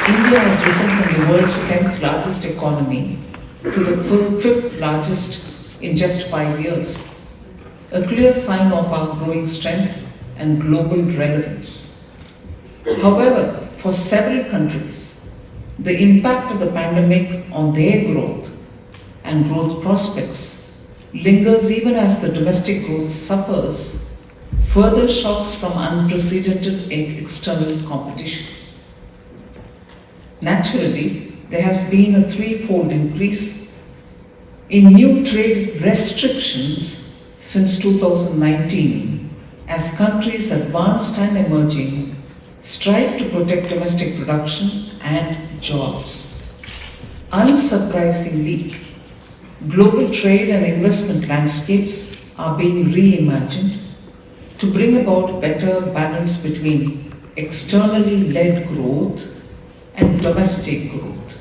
India has risen from the world's 10th largest economy to the 5th largest in just 5 years, a clear sign of our growing strength and global relevance. However, for several countries, the impact of the pandemic on their growth and growth prospects lingers even as the domestic growth suffers further shocks from unprecedented external competition. Naturally, there has been a threefold increase in new trade restrictions since 2019 as countries advanced and emerging strive to protect domestic production and jobs. Unsurprisingly, global trade and investment landscapes are being reimagined to bring about better balance between externally led growth and domestic growth,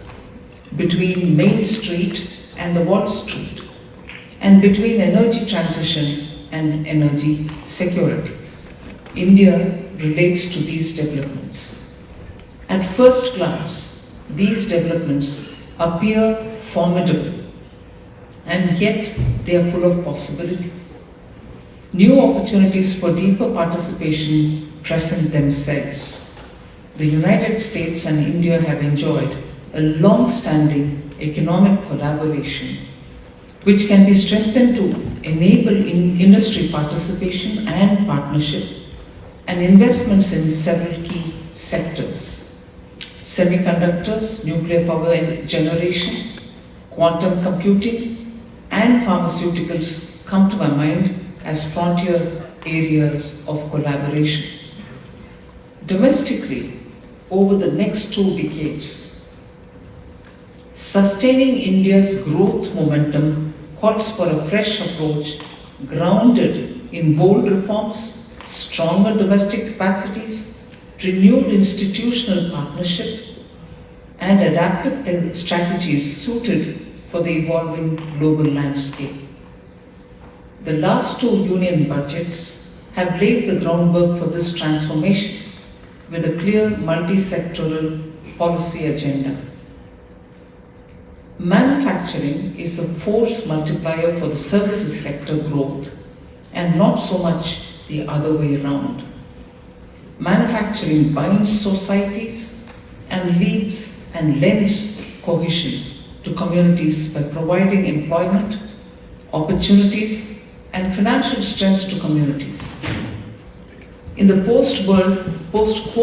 between Main Street and the Wall Street, and between energy transition and energy security. India relates to these developments. At first glance, these developments appear formidable, and yet they are full of possibility. New opportunities for deeper participation present themselves. The United States and India have enjoyed a long-standing economic collaboration which can be strengthened to enable industry participation and partnership and investments in several key sectors. Semiconductors, nuclear power generation, quantum computing, and pharmaceuticals come to my mind as frontier areas of collaboration. Domestically, over the next 2 decades, sustaining India's growth momentum calls for a fresh approach grounded in bold reforms, stronger domestic capacities, renewed institutional partnership, and adaptive strategies suited for the evolving global landscape. The last 2 union budgets have laid the groundwork for this transformation with a clear multi-sectoral policy agenda. Manufacturing is a force multiplier for the services sector growth and not so much the other way around. Manufacturing binds societies and leads and lends cohesion to communities by providing employment, opportunities, and financial strength to communities. In the post-COVID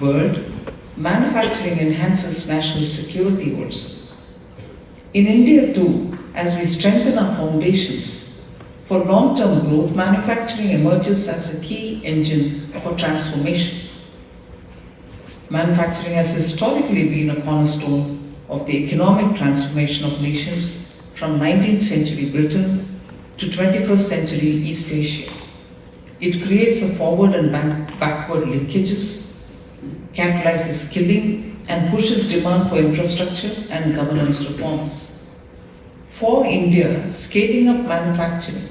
world, manufacturing enhances national security also. In India too, as we strengthen our foundations for long-term growth, manufacturing emerges as a key engine for transformation. Manufacturing has historically been a cornerstone of the economic transformation of nations from 19th century Britain to 21st century East Asia. It creates a forward and backward linkages, catalyzes skilling, and pushes demand for infrastructure and governance reforms. For India, scaling up manufacturing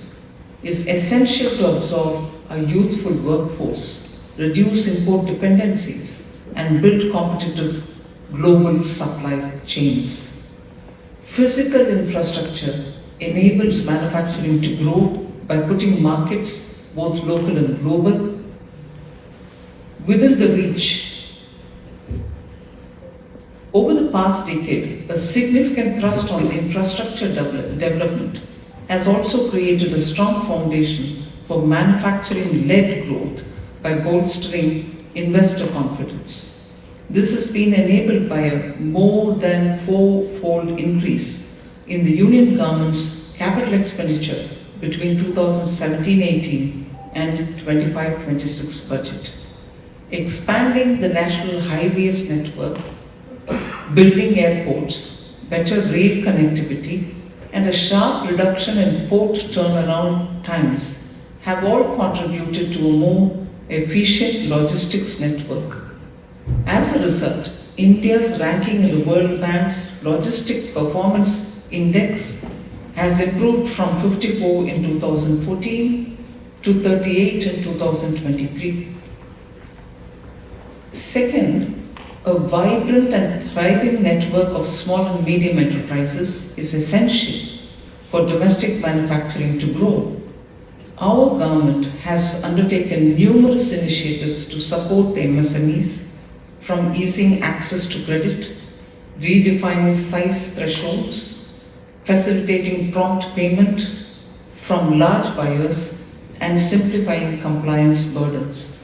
is essential to absorb a youthful workforce, reduce import dependencies, and build competitive global supply chains. Physical infrastructure enables manufacturing to grow by putting markets, both local and global, within the reach. Over the past decade, a significant thrust on infrastructure development has also created a strong foundation for manufacturing-led growth by bolstering investor confidence. This has been enabled by a more than 4-fold increase in the Union government's capital expenditure between 2017-18 and 25-26 budget, expanding the national highways network, building airports, better rail connectivity, and a sharp reduction in port turnaround times have all contributed to a more efficient logistics network. As a result, India's ranking in the World Bank's Logistic Performance Index has improved from 54 in 2014 to 38 in 2023. Second, A vibrant and thriving network of small and medium enterprises is essential for domestic manufacturing to grow. Our government has undertaken numerous initiatives to support the MSMEs, from easing access to credit, redefining size thresholds, facilitating prompt payment from large buyers, and simplifying compliance burdens.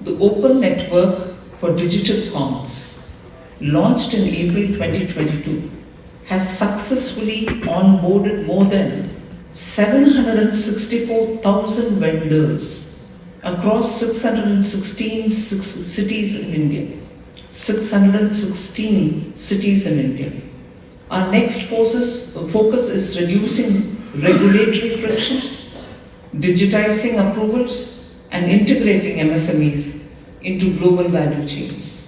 The Open Network for Digital Commerce, launched in April 2022, has successfully onboarded more than 764,000 vendors across 616 cities in India. 616 cities in India. Our next focus is reducing regulatory frictions, digitizing approvals, and integrating MSMEs into global value chains.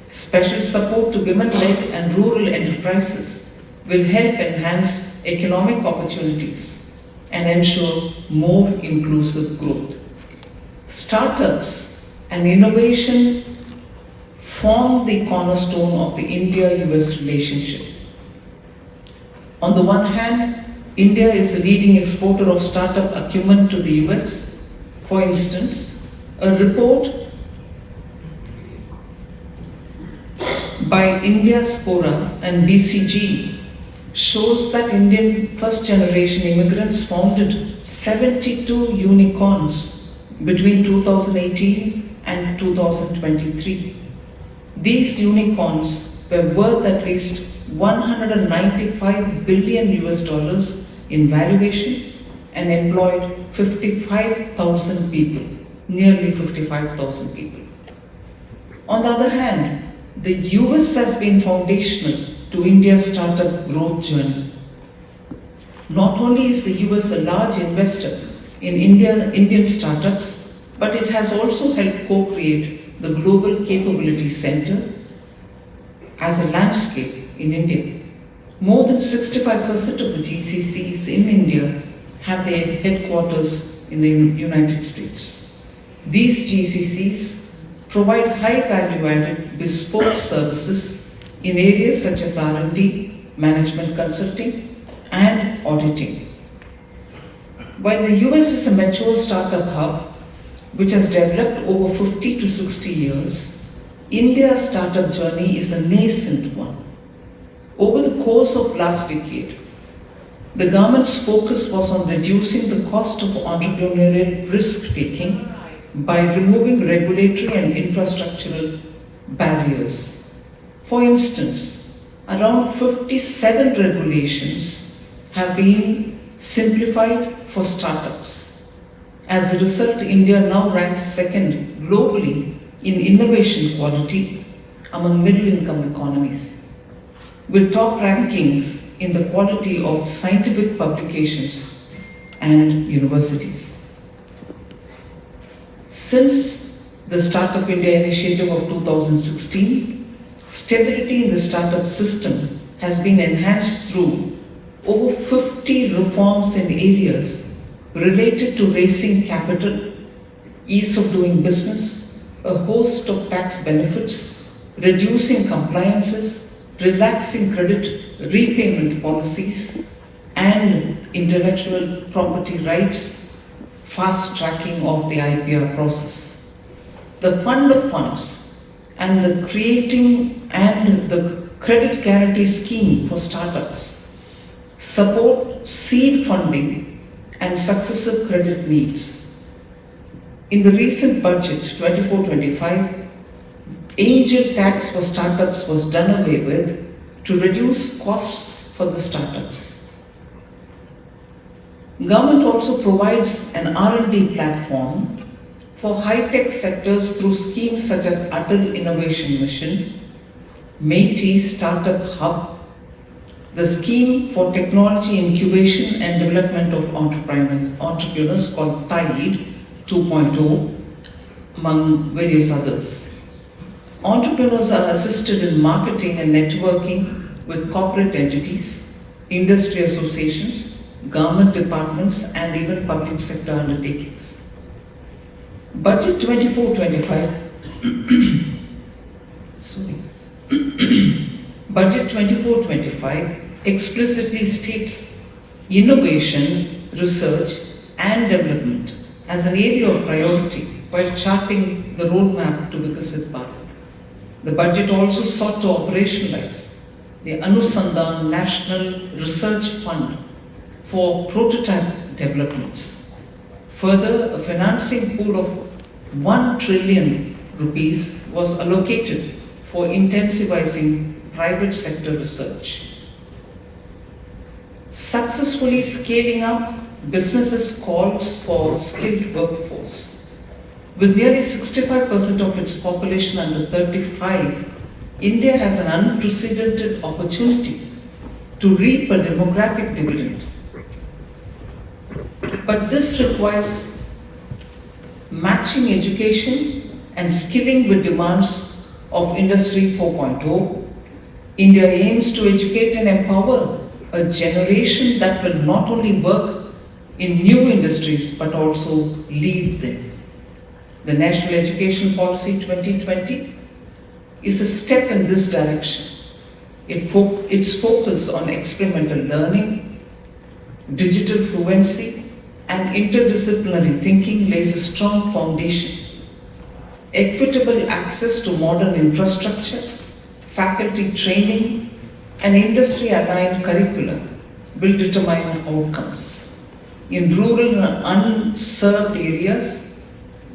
Special support to women-led and rural enterprises will help enhance economic opportunities and ensure more inclusive growth. Startups and innovation form the cornerstone of the India-US relationship. On the one hand, India is a leading exporter of startup acumen to the US. For instance, a report by Indiaspora and BCG shows that Indian first-generation immigrants founded 72 unicorns between 2018 and 2023. These unicorns were worth at least $195 billion in valuation and employed 55,000 people, nearly 55,000 people. On the other hand, the US has been foundational to India's startup growth journey. Not only is the US a large investor in Indian startups, but it has also helped co-create the Global Capability Center as a landscape in India. More than 65% of the GCCs in India have their headquarters in the United States. These GCCs provide high value-added bespoke services in areas such as R&D, management consulting, and auditing. While the US is a mature startup hub, which has developed over 50 to 60 years, India's startup journey is a nascent one. Over the course of last decade, the government's focus was on reducing the cost of entrepreneurial risk-taking by removing regulatory and infrastructural barriers. For instance, around 57 regulations have been simplified for startups. As a result, India now ranks second globally in innovation quality among middle-income economies, with top rankings in the quality of scientific publications and universities. Since the Startup India initiative of 2016, stability in the startup system has been enhanced through over 50 reforms in areas related to raising capital, ease of doing business, a host of tax benefits, reducing compliances, relaxing credit repayment policies, and intellectual property rights, fast-tracking of the IPR process. The Fund of Funds and the creating and the Credit Guarantee Scheme for startups support seed funding and successive credit needs. In the recent budget, 24-25, angel tax for startups was done away with to reduce costs for the startups. Government also provides an R&D platform for high-tech sectors through schemes such as Atal Innovation Mission, MATI Startup Hub, the scheme for technology incubation and development of entrepreneurs called TIDE 2.0, among various others. Entrepreneurs are assisted in marketing and networking with corporate entities, industry associations, government departments, and even public sector undertakings. Budget 24-25 sorry. Budget 24-25 explicitly states innovation, research and development as an area of priority while charting the roadmap to Vikasit Bharat. The budget also sought to operationalize the Anusandhan National Research Fund for prototype developments. Further, a financing pool of 1 trillion rupees was allocated for intensifying private sector research. Successfully scaling up businesses calls for skilled workforce. With nearly 65% of its population under 35, India has an unprecedented opportunity to reap a demographic dividend. But this requires matching education and skilling with demands of Industry 4.0. India aims to educate and empower a generation that will not only work in new industries but also lead them. The National Education Policy 2020 is a step in this direction. Its focus on experimental learning, digital fluency, and interdisciplinary thinking lays a strong foundation. Equitable access to modern infrastructure, faculty training, and industry-aligned curricula will determine outcomes. In rural and unserved areas,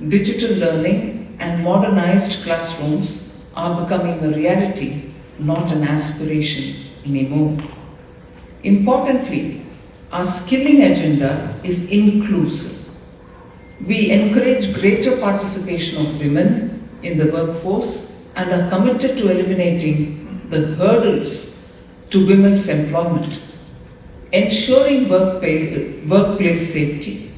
digital learning and modernized classrooms are becoming a reality, not an aspiration anymore. Importantly, our skilling agenda is inclusive. We encourage greater participation of women in the workforce and are committed to eliminating the hurdles to women's employment, ensuring workplace safety.